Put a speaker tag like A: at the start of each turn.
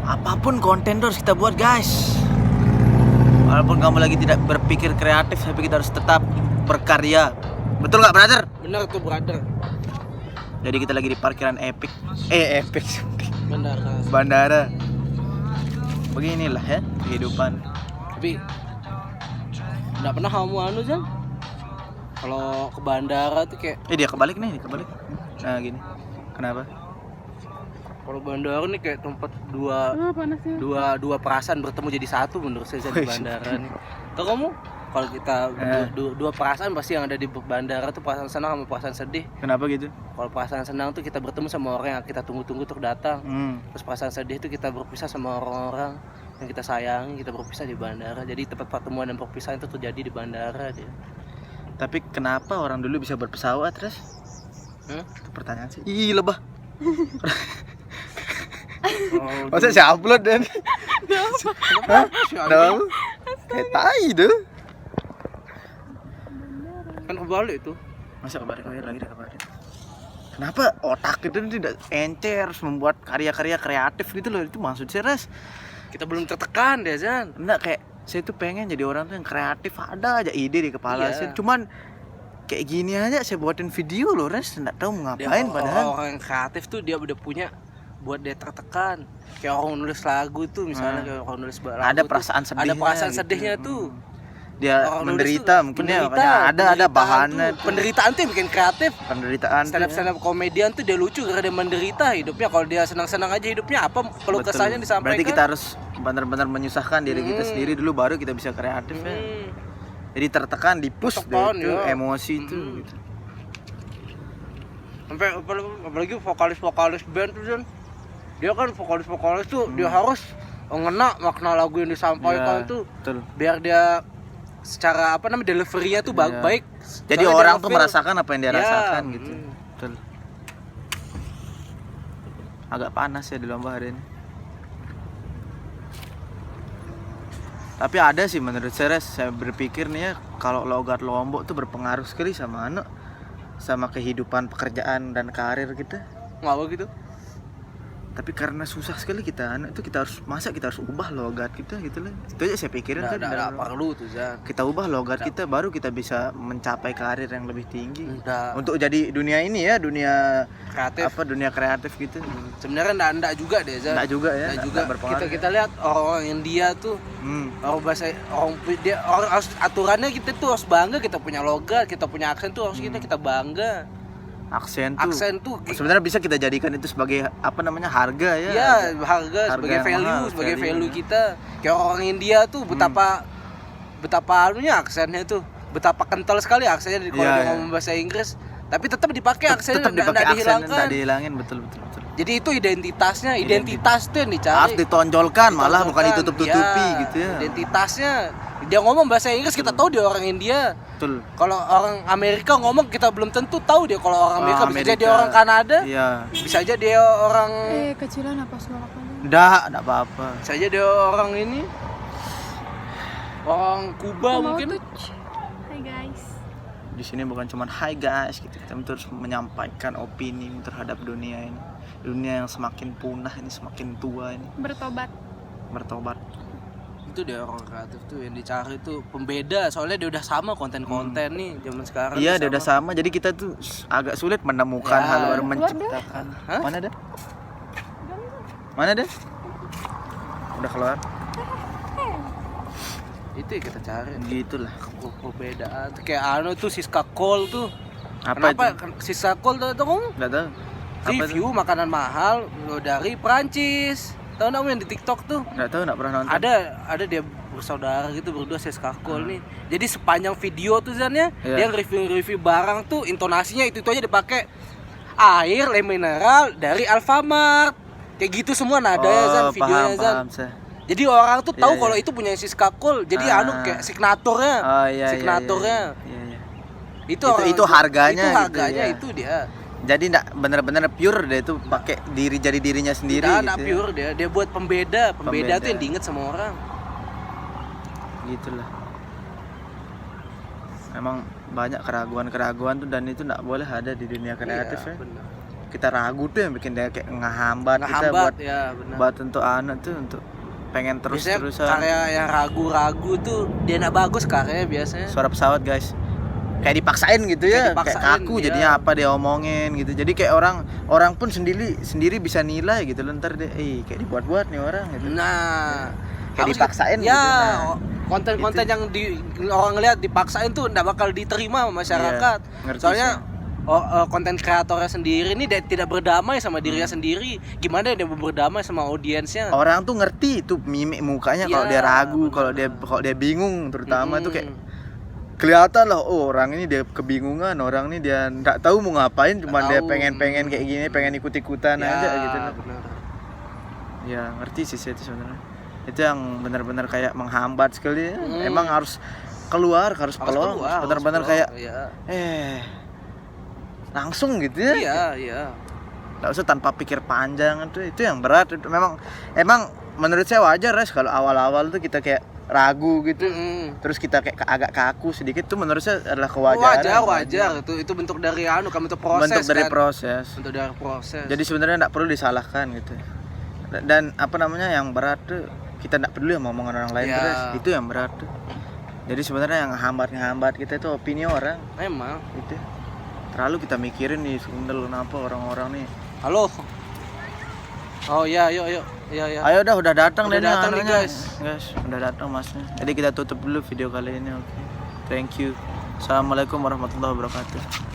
A: apapun konten harus kita buat, guys. Walaupun kamu lagi tidak berpikir kreatif, tapi kita harus tetap berkarya. Betul nggak, brother?
B: Benar tuh, brother.
A: Jadi kita lagi di parkiran Epic. Epic.
B: Bandara.
A: Bandara. Beginilah ya kehidupan.
B: Tapi nggak pernah kamu Jan? Kalau ke bandara tuh kayak
A: Dia kebalik. Nah gini. Kenapa?
B: kalau bandara nih kayak tempat dua perasaan bertemu jadi satu menurut saya di bandara nih. Tahu kamu? Kalau kita dua perasaan pasti yang ada di bandara tuh perasaan senang sama perasaan sedih.
A: Kenapa gitu?
B: Kalau perasaan senang tuh kita bertemu sama orang yang kita tunggu-tunggu untuk datang. Terus perasaan sedih tuh kita berpisah sama orang-orang yang kita sayangi, kita berpisah di bandara. Jadi tempat pertemuan dan perpisahan itu terjadi di bandara dia.
A: Tapi kenapa orang dulu bisa berpesawat terus? Itu pertanyaan sih. Ih, lebah. Masa saya upload dan? Kenapa? Kayak tai tuh.
B: Kan kebalik tuh.
A: Masa kebalik lagi dah kebalik. Kenapa otak itu tidak encer harus membuat karya-karya kreatif gitu loh? Itu maksud saya, Res.
B: Kita belum tertekan deh, Zan.
A: Enggak, kayak saya tuh pengen jadi orang tuh yang kreatif, ada aja ide di kepala saya. Cuman kayak gini aja saya buatin video loh, Res. Enggak tahu mau ngapain padahal.
B: Orang yang kreatif tuh dia udah punya buat dia tertekan. Kayak orang nulis lagu tuh misalnya kayak orang nulis lagu.
A: Ada perasaan sedihnya.
B: Ada perasaan
A: gitu.
B: sedihnya tuh.
A: Dia orang menderita mungkin ya, ada bahannya.
B: Penderitaan tuh yang bikin kreatif.
A: Penderitaan.
B: Stand up komedian tuh dia lucu karena dia menderita hidupnya. Kalau dia senang-senang aja hidupnya apa perlu kesannya disampaikan.
A: Berarti kita harus benar-benar menyusahkan diri kita sendiri dulu baru kita bisa kreatif ya. Jadi tertekan, di-push itu emosi itu gitu.
B: Sampai apalagi vokalis band tuh Jan. Dia kan vokalis tuh dia harus ngena makna lagu yang disampaikan tuh.
A: Betul.
B: Biar dia secara delivery-nya tuh baik.
A: Jadi orang tuh merasakan apa yang dia rasakan gitu. Betul. Agak panas ya di lomba hari ini. Tapi ada sih menurut saya berpikir nih ya, kalau logat Lombok tuh berpengaruh sekali sama kehidupan pekerjaan dan karir kita.
B: Ngapa gitu?
A: Tapi karena susah sekali kita harus ubah logat kita gitu lah. Itu aja saya pikirin tuh.
B: Nggak perlu tuh Zan.
A: Kita ubah logat kita baru kita bisa mencapai karir yang lebih tinggi. Untuk jadi dunia ini ya, dunia kreatif. Dunia kreatif gitu.
B: Sebenarnya enggak juga deh Zan.
A: Enggak juga ya.
B: Kita lihat orang India tuh orang aturannya kita tuh harus bangga, kita punya logat, kita punya aksen tuh harus kita bangga.
A: Aksen tuh
B: sebenarnya
A: bisa kita jadikan itu sebagai harga ya.
B: Iya, harga sebagai value kita. Kayak orang India tuh betapa aksennya tuh, betapa kental sekali aksennya kalau dia ngomong bahasa Inggris, tapi tetap dipakai aksennya,
A: enggak dihilangin, betul.
B: Jadi itu identitas tuh yang dicari.
A: Harus ditonjolkan, malah bukan ditutup-tutupi gitu ya.
B: Identitasnya dia ngomong bahasa Inggris kita tahu dia orang India.
A: Betul.
B: Kalau orang Amerika ngomong kita belum tentu tahu dia kalau orang Amerika. Bisa jadi dia orang Kanada. Iya. Bisa aja dia orang
C: kecilan apa suara kamu?
A: Enggak apa-apa.
B: Bisa aja dia orang ini. Orang Kuba mungkin.
C: Hai guys.
A: Di sini bukan cuma hai guys, kita terus menyampaikan opini terhadap dunia ini. Dunia yang semakin punah ini, semakin tua ini.
C: Bertobat.
B: Itu dia orang kreatif tuh yang dicari tuh pembeda, soalnya dia udah sama konten-konten nih zaman sekarang.
A: Iya, dia udah sama. Jadi kita tuh agak sulit menemukan hal baru menciptakan. Mana ada? Udah keluar.
B: Itu yang kita cari.
A: Gitulah
B: perbedaan. Kayak tuh Siska Kol tuh.
A: Kenapa
B: itu? Siska Kol tuh kamu?
A: Enggak tahu.
B: Review makanan mahal dari Prancis. Tahu enggak yang di TikTok tuh?
A: Enggak tahu, enggak pernah nonton.
B: Ada dia bersaudara gitu berdua Siska Kol nih. Jadi sepanjang video tuh Zannya, dia review barang tuh intonasinya itu aja dipakai. Air mineral dari Alfamart. Kayak gitu semua nadanya Zan, videonya Zan. Jadi orang tuh tahu kalau itu punya Siska Kol. Jadi kayak signaturnya. Signaturnya. Itu
A: harganya.
B: Itu dia.
A: Jadi enggak benar-benar pure dia itu pakai jadi dirinya sendiri
B: gitu. Enggak pure dia buat pembeda tuh yang diinget sama orang.
A: Gitulah. Memang banyak keraguan tuh dan itu enggak boleh ada di dunia kreatif ya.
B: Benar.
A: kita ragu tuh yang bikin dia kayak ngehambat kita
B: Ngehambat
A: buat
B: ya benar.
A: buat untuk anak tuh untuk pengen
B: Biasanya
A: terus-terusan.
B: karya yang ragu-ragu tuh dia nggak bagus karyanya biasanya.
A: Suara pesawat guys, kayak dipaksain gitu ya,
B: Kayak
A: kayak
B: dipaksain,
A: kaku
B: iya.
A: jadinya apa dia omongin gitu. Jadi kayak orang pun sendiri bisa nilai gitu loh, ntar dia kayak dibuat-buat nih orang gitu.
B: Nah,
A: Kayak
B: harus
A: dipaksain
B: ya,
A: gitu, nah.
B: konten-konten yang orang ngeliat dipaksain tuh nggak bakal diterima sama masyarakat.
A: Iya, ngerti
B: Soalnya
A: sih.
B: konten kreatornya sendiri ini tidak berdamai sama dirinya sendiri. Gimana dia berdamai sama audiensnya?
A: Orang tuh ngerti tuh mimik mukanya kalau
B: Iya,
A: dia ragu,
B: benar.
A: kalau dia bingung terutama tuh kayak
B: Mm-mm.
A: kelihatan lah, oh orang ini dia kebingungan, orang ini dia nggak tahu mau ngapain, cuma
B: Nggak
A: dia
B: tahu.
A: pengen kayak gini, pengen ikut-ikutan
B: Ya,
A: aja gitu loh.
B: benar.
A: Ya ngerti sih saya itu sebenarnya. Itu yang benar-benar kayak menghambat sekali ya. Emang harus keluar, harus pelong, benar-benar kayak
B: Iya.
A: langsung gitu ya.
B: Iya.
A: Nggak usah tanpa pikir panjang, itu yang berat. Itu emang menurut saya wajar Res kalau awal-awal tuh kita kayak ragu gitu. Terus kita kayak agak kaku sedikit, tuh menurut saya adalah kewajaran.
B: Wajar. Itu bentuk dari bentuk proses.
A: Bentuk dari
B: kan?
A: proses.
B: Bentuk dari proses.
A: Jadi sebenarnya nggak perlu disalahkan gitu. Dan apa namanya yang berat tuh kita nggak peduli sama omongan orang lain
B: Ya.
A: Res. Itu yang berat tuh. Jadi sebenarnya yang ngehambat kita itu opini orang
B: Emang.
A: gitu. Terlalu kita mikirin nih Sundel kenapa orang-orang nih.
B: Halo. Oh iya, yuk. Iya.
A: Ayo udah datang
B: Udah
A: deh
B: datang nih,
A: anunya.
B: guys.
A: Guys, udah datang masnya. Jadi kita tutup dulu video kali ini, oke. Thank you. Assalamualaikum warahmatullahi wabarakatuh.